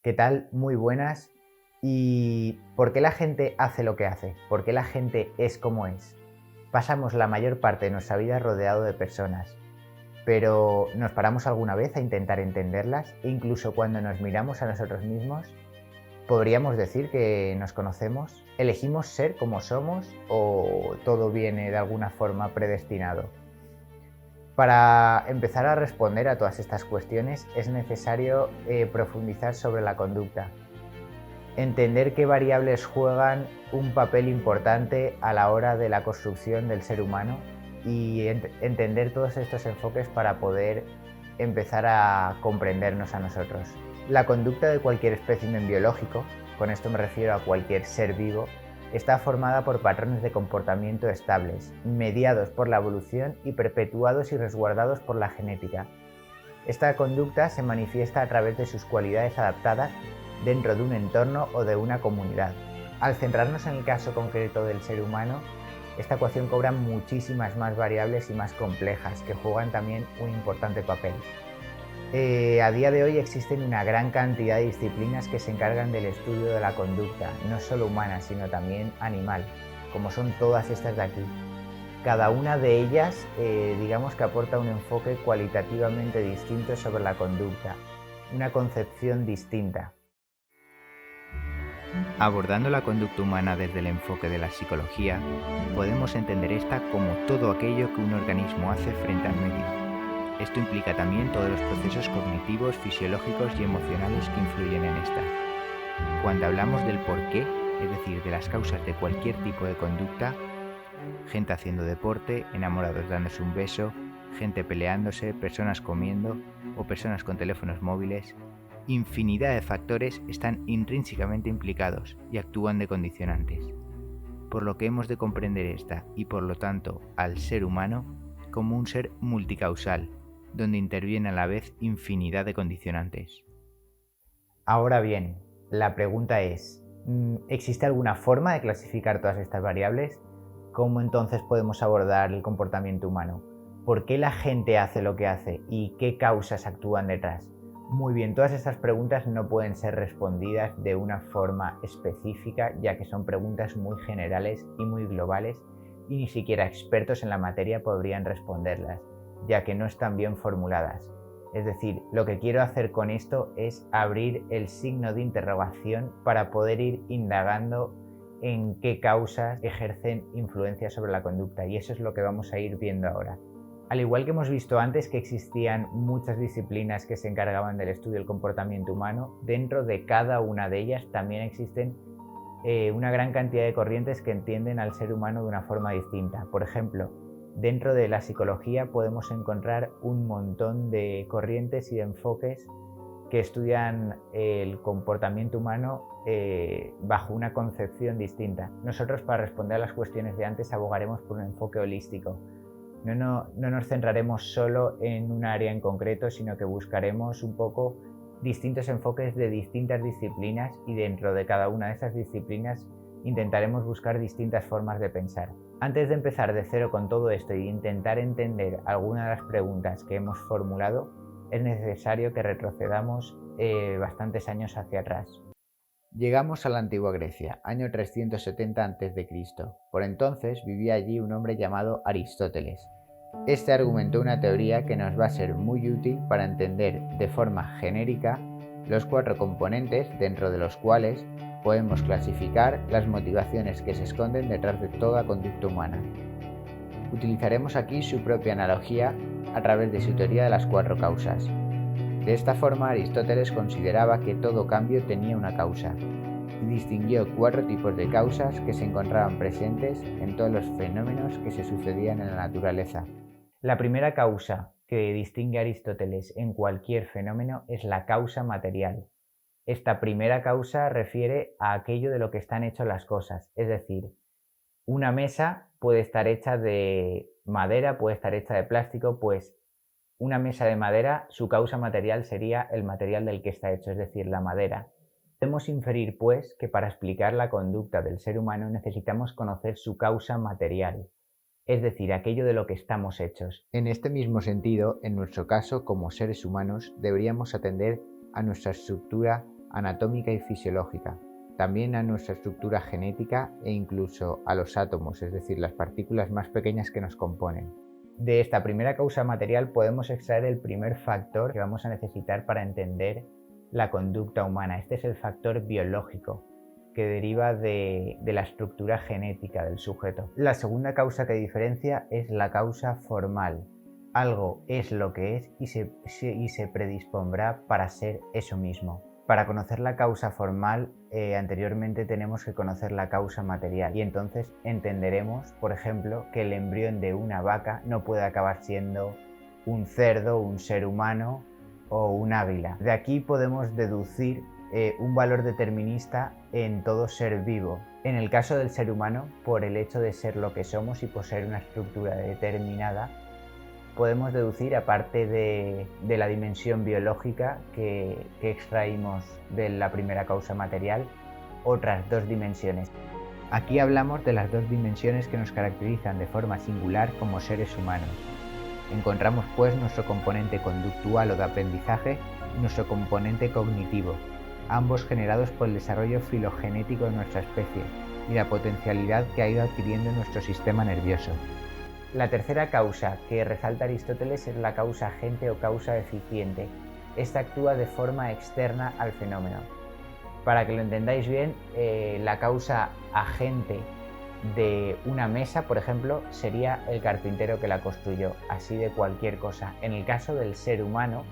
¿Qué tal? Muy buenas. ¿Y por qué la gente hace lo que hace? ¿Por qué la gente es como es? Pasamos la mayor parte de nuestra vida rodeado de personas, pero ¿nos paramos alguna vez a intentar entenderlas? E incluso cuando nos miramos a nosotros mismos, ¿podríamos decir que nos conocemos? ¿Elegimos ser como somos o todo viene de alguna forma predestinado? Para empezar a responder a todas estas cuestiones es necesario profundizar sobre la conducta, entender qué variables juegan un papel importante a la hora de la construcción del ser humano y entender todos estos enfoques para poder empezar a comprendernos a nosotros. La conducta de cualquier espécimen biológico, con esto me refiero a cualquier ser vivo, está formada por patrones de comportamiento estables, mediados por la evolución y perpetuados y resguardados por la genética. Esta conducta se manifiesta a través de sus cualidades adaptadas dentro de un entorno o de una comunidad. Al centrarnos en el caso concreto del ser humano, esta ecuación cobra muchísimas más variables y más complejas que juegan también un importante papel. A día de hoy existen una gran cantidad de disciplinas que se encargan del estudio de la conducta, no solo humana, sino también animal, como son todas estas de aquí. Cada una de ellas, digamos que aporta un enfoque cualitativamente distinto sobre la conducta, una concepción distinta. Abordando la conducta humana desde el enfoque de la psicología, podemos entender esta como todo aquello que un organismo hace frente al medio. Esto implica también todos los procesos cognitivos, fisiológicos y emocionales que influyen en esta. Cuando hablamos del porqué, es decir, de las causas de cualquier tipo de conducta, gente haciendo deporte, enamorados dándose un beso, gente peleándose, personas comiendo o personas con teléfonos móviles, infinidad de factores están intrínsecamente implicados y actúan de condicionantes, por lo que hemos de comprender esta y por lo tanto al ser humano como un ser multicausal, donde interviene a la vez infinidad de condicionantes. Ahora bien, la pregunta es, ¿existe alguna forma de clasificar todas estas variables? ¿Cómo entonces podemos abordar el comportamiento humano? ¿Por qué la gente hace lo que hace y qué causas actúan detrás? Muy bien, todas estas preguntas no pueden ser respondidas de una forma específica, ya que son preguntas muy generales y muy globales y ni siquiera expertos en la materia podrían responderlas, ya que no están bien formuladas. Es decir, lo que quiero hacer con esto es abrir el signo de interrogación para poder ir indagando en qué causas ejercen influencia sobre la conducta, y eso es lo que vamos a ir viendo ahora. Al igual que hemos visto antes que existían muchas disciplinas que se encargaban del estudio del comportamiento humano, dentro de cada una de ellas también existen una gran cantidad de corrientes que entienden al ser humano de una forma distinta. Por ejemplo, dentro de la psicología podemos encontrar un montón de corrientes y de enfoques que estudian el comportamiento humano bajo una concepción distinta. Nosotros, para responder a las cuestiones de antes, abogaremos por un enfoque holístico. No nos centraremos solo en un área en concreto, sino que buscaremos un poco distintos enfoques de distintas disciplinas, y dentro de cada una de esas disciplinas intentaremos buscar distintas formas de pensar. Antes de empezar de cero con todo esto y intentar entender alguna de las preguntas que hemos formulado, es necesario que retrocedamos bastantes años hacia atrás. Llegamos a la antigua Grecia, año 370 a.C. Por entonces vivía allí un hombre llamado Aristóteles. Este argumentó una teoría que nos va a ser muy útil para entender de forma genérica los 4 componentes dentro de los cuales podemos clasificar las motivaciones que se esconden detrás de toda conducta humana. Utilizaremos aquí su propia analogía a través de su teoría de las 4 causas. De esta forma, Aristóteles consideraba que todo cambio tenía una causa, y distinguió 4 tipos de causas que se encontraban presentes en todos los fenómenos que se sucedían en la naturaleza. La primera causa que distingue Aristóteles en cualquier fenómeno es la causa material. Esta primera causa refiere a aquello de lo que están hechas las cosas, es decir, una mesa puede estar hecha de madera, puede estar hecha de plástico, pues una mesa de madera, su causa material sería el material del que está hecho, es decir, la madera. Podemos inferir, pues, que para explicar la conducta del ser humano necesitamos conocer su causa material, es decir, aquello de lo que estamos hechos. En este mismo sentido, en nuestro caso, como seres humanos, deberíamos atender a nuestra estructura anatómica y fisiológica, también a nuestra estructura genética e incluso a los átomos, es decir, las partículas más pequeñas que nos componen. De esta primera causa material podemos extraer el primer factor que vamos a necesitar para entender la conducta humana. Este es el factor biológico, que deriva de la estructura genética del sujeto. La segunda causa que diferencia es la causa formal. Algo es lo que es y se predispondrá para ser eso mismo. Para conocer la causa formal, anteriormente tenemos que conocer la causa material y entonces entenderemos, por ejemplo, que el embrión de una vaca no puede acabar siendo un cerdo, un ser humano o un águila. De aquí podemos deducir un valor determinista en todo ser vivo. En el caso del ser humano, por el hecho de ser lo que somos y poseer una estructura determinada, podemos deducir, aparte de la dimensión biológica que extraímos de la primera causa material, otras dos dimensiones. Aquí hablamos de las dos dimensiones que nos caracterizan de forma singular como seres humanos. Encontramos pues nuestro componente conductual o de aprendizaje y nuestro componente cognitivo, ambos generados por el desarrollo filogenético de nuestra especie y la potencialidad que ha ido adquiriendo nuestro sistema nervioso. La tercera causa que resalta Aristóteles es la causa agente o causa eficiente. Esta actúa de forma externa al fenómeno. Para que lo entendáis bien, la causa agente de una mesa, por ejemplo, sería el carpintero que la construyó, así de cualquier cosa. En el caso del ser humano,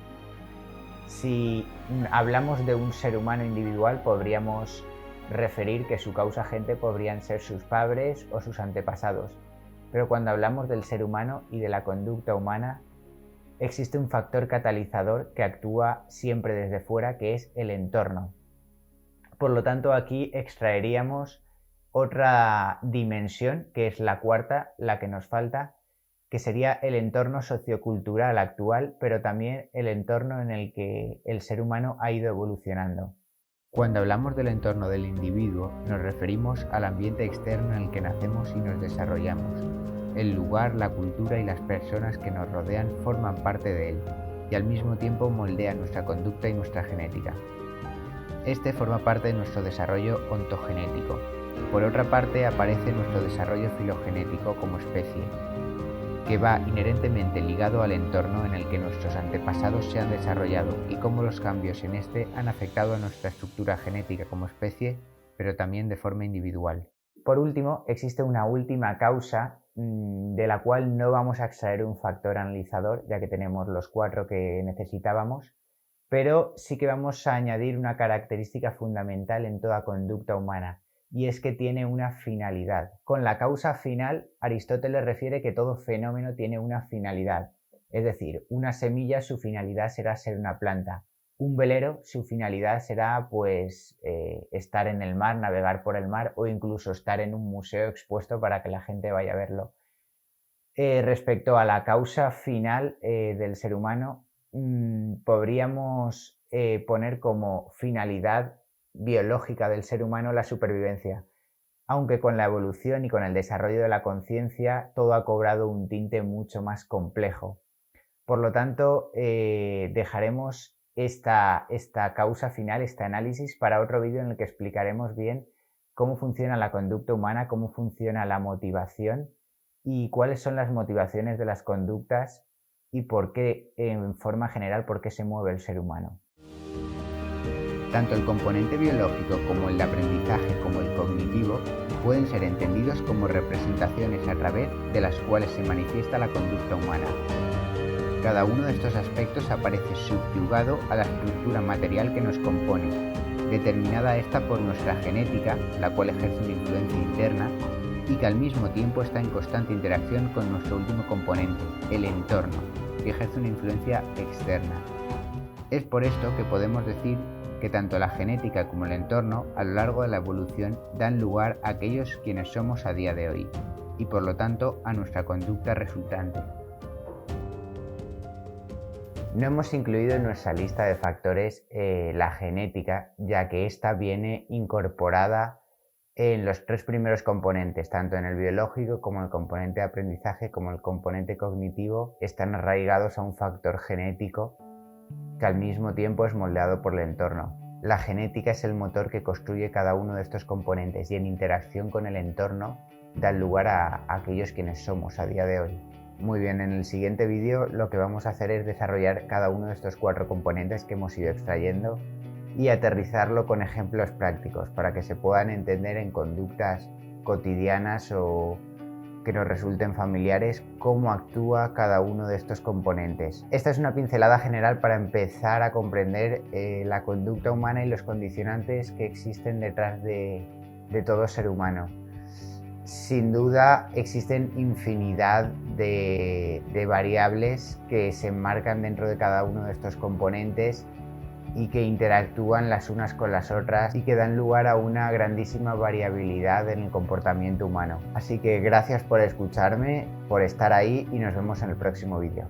si hablamos de un ser humano individual, podríamos referir que su causa agente podrían ser sus padres o sus antepasados. Pero cuando hablamos del ser humano y de la conducta humana, existe un factor catalizador que actúa siempre desde fuera, que es el entorno. Por lo tanto, aquí extraeríamos otra dimensión, que es la cuarta, la que nos falta, que sería el entorno sociocultural actual, pero también el entorno en el que el ser humano ha ido evolucionando. Cuando hablamos del entorno del individuo, nos referimos al ambiente externo en el que nacemos y nos desarrollamos. El lugar, la cultura y las personas que nos rodean forman parte de él y al mismo tiempo moldean nuestra conducta y nuestra genética. Este forma parte de nuestro desarrollo ontogenético. Por otra parte, aparece nuestro desarrollo filogenético como especie, que va inherentemente ligado al entorno en el que nuestros antepasados se han desarrollado y cómo los cambios en este han afectado a nuestra estructura genética como especie, pero también de forma individual. Por último, existe una última causa de la cual no vamos a extraer un factor analizador, ya que tenemos los 4 que necesitábamos, pero sí que vamos a añadir una característica fundamental en toda conducta humana, y es que tiene una finalidad. Con la causa final, Aristóteles refiere que todo fenómeno tiene una finalidad. Es decir, una semilla, su finalidad será ser una planta. Un velero, su finalidad será estar en el mar, navegar por el mar o incluso estar en un museo expuesto para que la gente vaya a verlo. Respecto a la causa final del ser humano, podríamos poner como finalidad biológica del ser humano la supervivencia, aunque con la evolución y con el desarrollo de la conciencia todo ha cobrado un tinte mucho más complejo. Por lo tanto, dejaremos esta causa final, este análisis, para otro vídeo en el que explicaremos bien cómo funciona la conducta humana, cómo funciona la motivación y cuáles son las motivaciones de las conductas y por qué, en forma general, por qué se mueve el ser humano. Tanto el componente biológico como el de aprendizaje como el cognitivo pueden ser entendidos como representaciones a través de las cuales se manifiesta la conducta humana. Cada uno de estos aspectos aparece subyugado a la estructura material que nos compone, determinada esta por nuestra genética, la cual ejerce una influencia interna, y que al mismo tiempo está en constante interacción con nuestro último componente, el entorno, que ejerce una influencia externa. Es por esto que podemos decir que tanto la genética como el entorno a lo largo de la evolución dan lugar a aquellos quienes somos a día de hoy, y por lo tanto a nuestra conducta resultante. No hemos incluido en nuestra lista de factores la genética, ya que ésta viene incorporada en los 3 primeros componentes, tanto en el biológico como el componente de aprendizaje como el componente cognitivo, están arraigados a un factor genético que al mismo tiempo es moldeado por el entorno. La genética es el motor que construye cada uno de estos componentes y en interacción con el entorno dan lugar a aquellos quienes somos a día de hoy. Muy bien, en el siguiente vídeo lo que vamos a hacer es desarrollar cada uno de estos 4 componentes que hemos ido extrayendo y aterrizarlo con ejemplos prácticos para que se puedan entender en conductas cotidianas o que nos resulten familiares cómo actúa cada uno de estos componentes. Esta es una pincelada general para empezar a comprender la conducta humana y los condicionantes que existen detrás de todo ser humano. Sin duda existen infinidad de variables que se enmarcan dentro de cada uno de estos componentes y que interactúan las unas con las otras y que dan lugar a una grandísima variabilidad en el comportamiento humano. Así que gracias por escucharme, por estar ahí y nos vemos en el próximo vídeo.